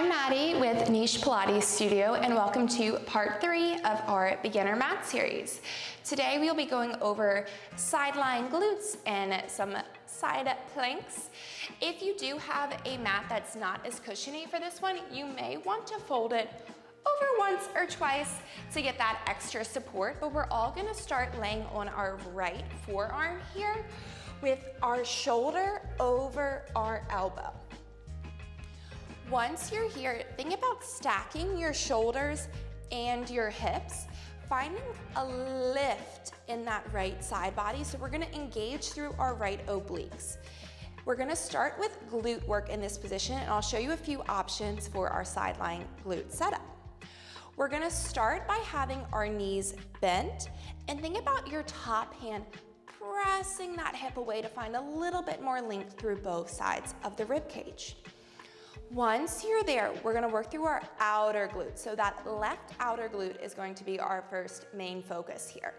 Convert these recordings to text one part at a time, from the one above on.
I'm Maddie with Niche Pilates Studio, and welcome to part 3 of our beginner mat series. Today we'll be going over sideline glutes and some side planks. If you do have a mat that's not as cushiony for this one, you may want to fold it over once or twice to get that extra support, but we're all gonna start laying on our right forearm here with our shoulder over our elbow. Once you're here, think about stacking your shoulders and your hips, finding a lift in that right side body. So we're gonna engage through our right obliques. We're gonna start with glute work in this position, and I'll show you a few options for our sideline glute setup. We're gonna start by having our knees bent, and think about your top hand pressing that hip away to find a little bit more length through both sides of the rib cage. Once you're there, we're gonna work through our outer glute. So that left outer glute is going to be our first main focus here.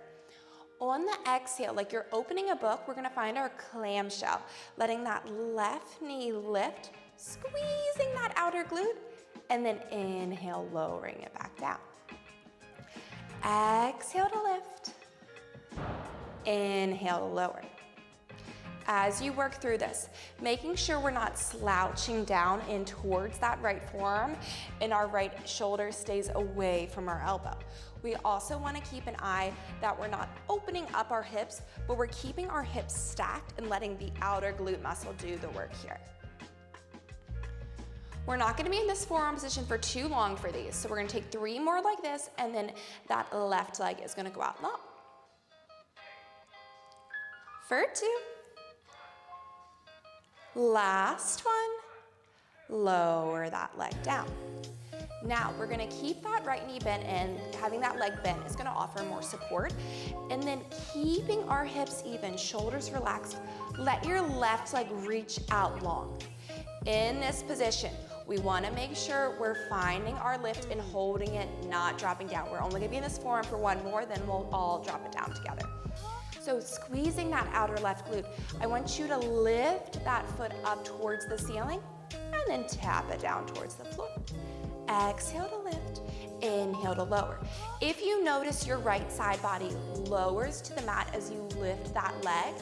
On the exhale, like you're opening a book, we're gonna find our clamshell, letting that left knee lift, squeezing that outer glute, and then inhale, lowering it back down. Exhale to lift, inhale to lower. As you work through this, making sure we're not slouching down in towards that right forearm and our right shoulder stays away from our elbow. We also want to keep an eye that we're not opening up our hips, but we're keeping our hips stacked and letting the outer glute muscle do the work here. We're not going to be in this forearm position for too long for these, so we're going to take 3 more like this, and then that left leg is going to go out long. For 2. Last one, lower that leg down. Now we're gonna keep that right knee bent, and having that leg bent is gonna offer more support. And then keeping our hips even, shoulders relaxed, let your left leg reach out long. In this position, we wanna make sure we're finding our lift and holding it, not dropping down. We're only gonna be in this forearm for 1 more, then we'll all drop it down together. So squeezing that outer left glute, I want you to lift that foot up towards the ceiling and then tap it down towards the floor. Exhale to lift, inhale to lower. If you notice your right side body lowers to the mat as you lift that leg,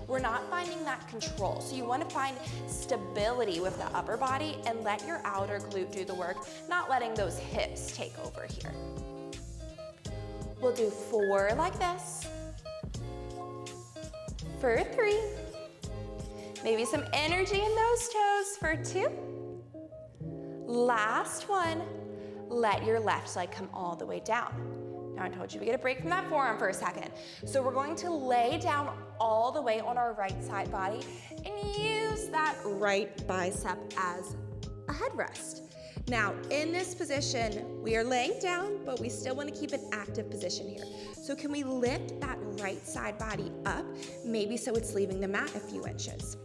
we're not finding that control. So you want to find stability with the upper body and let your outer glute do the work, not letting those hips take over here. We'll do 4 like this. For 3, maybe some energy in those toes for 2. Last one, let your left leg come all the way down. Now I told you we get a break from that forearm for a second. So we're going to lay down all the way on our right side body and use that right bicep as a headrest. Now, in this position, we are laying down, but we still want to keep an active position here. So can we lift that right side body up, maybe so it's leaving the mat a few inches.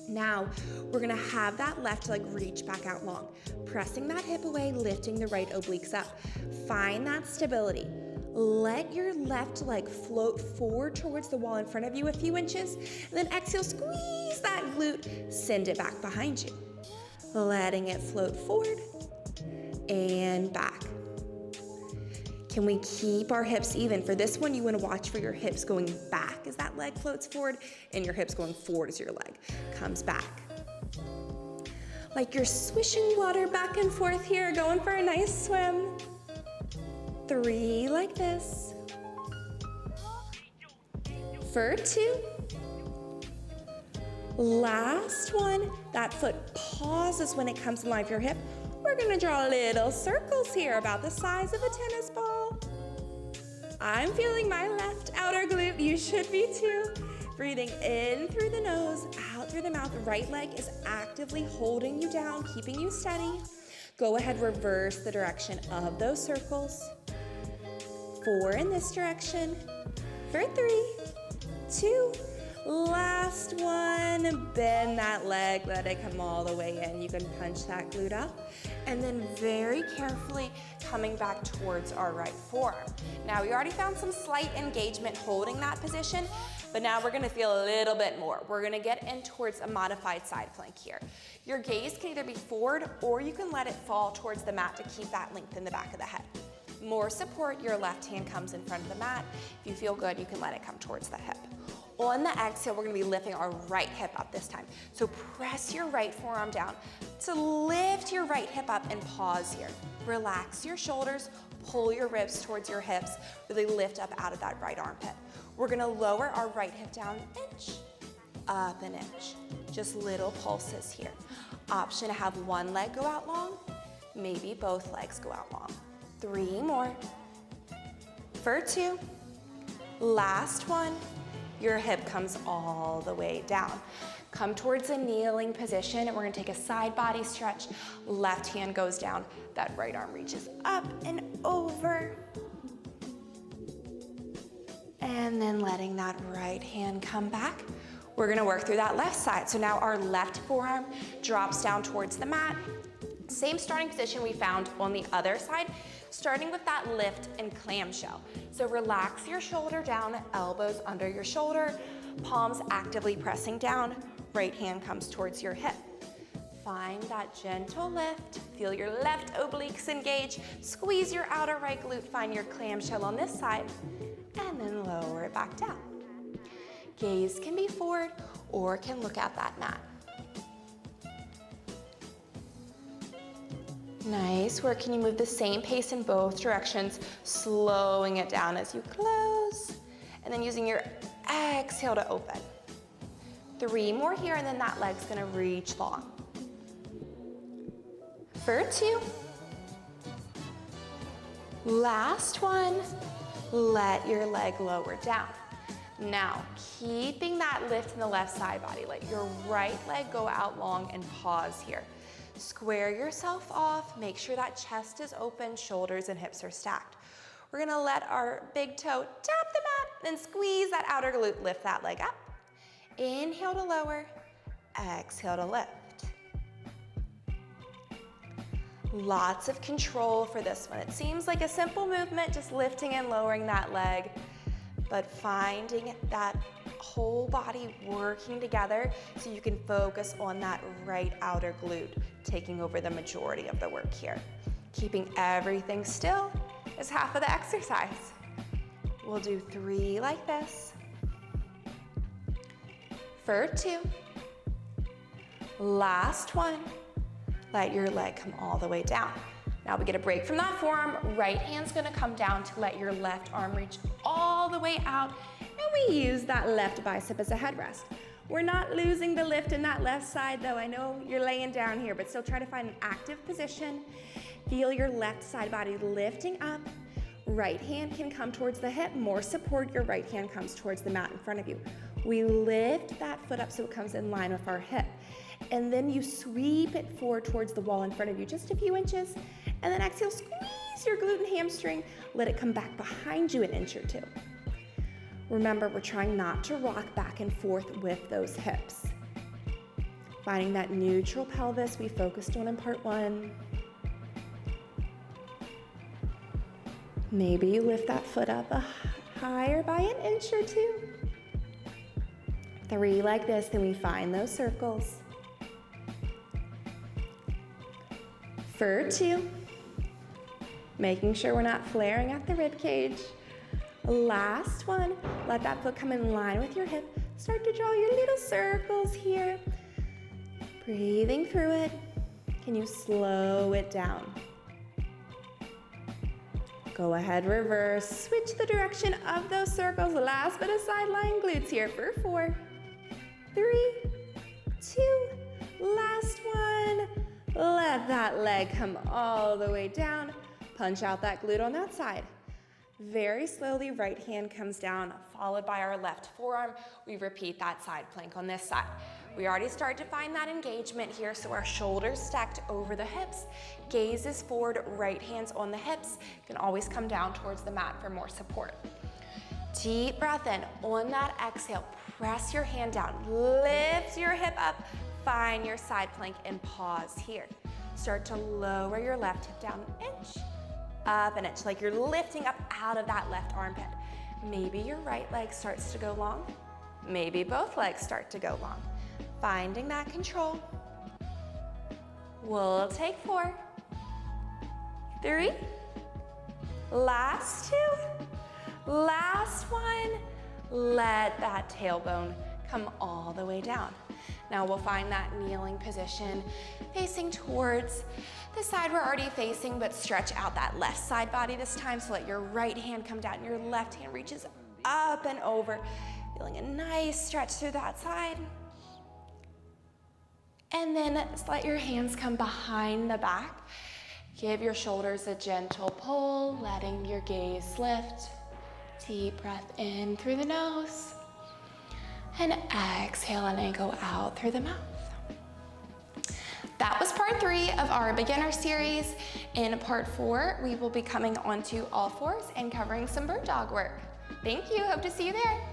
Now, we're gonna have that left leg reach back out long, pressing that hip away, lifting the right obliques up. Find that stability. Let your left leg float forward towards the wall in front of you a few inches, and then exhale, squeeze that glute, send it back behind you. Letting it float forward and back. Can we keep our hips even? For this one, you want to watch for your hips going back as that leg floats forward and your hips going forward as your leg comes back. Like you're swishing water back and forth here, going for a nice swim. 3 like this. For 2. Last one, that foot pauses when it comes in line with your hip. We're gonna draw little circles here about the size of a tennis ball. I'm feeling my left outer glute, you should be too. Breathing in through the nose, out through the mouth. Right leg is actively holding you down, keeping you steady. Go ahead, reverse the direction of those circles. 4 in this direction. For 3, 2, last one, bend that leg, let it come all the way in. You can punch that glute up, and then very carefully coming back towards our right forearm. Now, we already found some slight engagement holding that position, But now we're gonna feel a little bit more. We're gonna get in towards a modified side plank here. Your gaze can either be forward or you can let it fall towards the mat to keep that length in the back of the head. More support, your left hand comes in front of the mat. If you feel good, you can let it come towards the hip. On the exhale, we're gonna be lifting our right hip up this time. So press your right forearm down to lift your right hip up and pause here. Relax your shoulders, pull your ribs towards your hips, really lift up out of that right armpit. We're gonna lower our right hip down an inch, up an inch. Just little pulses here. Option to have one leg go out long, maybe both legs go out long. 3 more. For 2. Last one. Your hip comes all the way down. Come towards a kneeling position, and we're gonna take a side body stretch. Left hand goes down, that right arm reaches up and over. And then letting that right hand come back. We're gonna work through that left side. So now our left forearm drops down towards the mat. Same starting position we found on the other side, starting with that lift and clamshell. So relax your shoulder down, elbows under your shoulder, palms actively pressing down, right hand comes towards your hip. Find that gentle lift, feel your left obliques engage, squeeze your outer right glute, find your clamshell on this side, and then lower it back down. Gaze can be forward or can look at that mat. Nice work. Can you move the same pace in both directions, slowing it down as you close, and then using your exhale to open. 3 more here, and then that leg's gonna reach long. For 2. Last one. Let your leg lower down. Now, keeping that lift in the left side body, let your right leg go out long and pause here. Square yourself off, make sure that chest is open, shoulders and hips are stacked. We're gonna let our big toe tap the mat, then squeeze that outer glute, lift that leg up. Inhale to lower, exhale to lift. Lots of control for this one. It seems like a simple movement, just lifting and lowering that leg, but finding that whole body working together so you can focus on that right outer glute, taking over the majority of the work here. Keeping everything still is half of the exercise. We'll do 3 like this. For 2. Last one. Let your leg come all the way down. Now we get a break from that forearm. Right hand's gonna come down to let your left arm reach all the way out, and we use that left bicep as a headrest. We're not losing the lift in that left side though. I know you're laying down here, but still try to find an active position. Feel your left side body lifting up. Right hand can come towards the hip. More support, your right hand comes towards the mat in front of you. We lift that foot up so it comes in line with our hip. And then you sweep it forward towards the wall in front of you, just a few inches. And then exhale, squeeze your glute and hamstring. Let it come back behind you an inch or 2. Remember, we're trying not to rock back and forth with those hips. Finding that neutral pelvis we focused on in part 1. Maybe you lift that foot up higher by an inch or 2. 3 like this, then we find those circles. For 2. Making sure we're not flaring at the rib cage. Last one. Let that foot come in line with your hip. Start to draw your little circles here. Breathing through it. Can you slow it down? Go ahead, reverse. Switch the direction of those circles. Last bit of side lying glutes here for 4, 3, 2, last one. Let that leg come all the way down. Punch out that glute on that side. Very slowly, right hand comes down, followed by our left forearm. We repeat that side plank on this side. We already started to find that engagement here, so our shoulders stacked over the hips. Gaze is forward, right hand's on the hips. You can always come down towards the mat for more support. Deep breath in. On that exhale, press your hand down. Lift your hip up. Find your side plank and pause here. Start to lower your left hip down an inch, up an inch, like you're lifting up out of that left armpit. Maybe your right leg starts to go long. Maybe both legs start to go long. Finding that control. We'll take 4, 3, last 2, last 1. Let that tailbone come all the way down. Now we'll find that kneeling position, facing towards the side we're already facing, but stretch out that left side body this time. So let your right hand come down, your left hand reaches up and over, feeling a nice stretch through that side. And then let your hands come behind the back. Give your shoulders a gentle pull, letting your gaze lift. Deep breath in through the nose. And exhale and then go out through the mouth. That was part 3 of our beginner series. In part 4, we will be coming onto all fours and covering some bird dog work. Thank you, hope to see you there.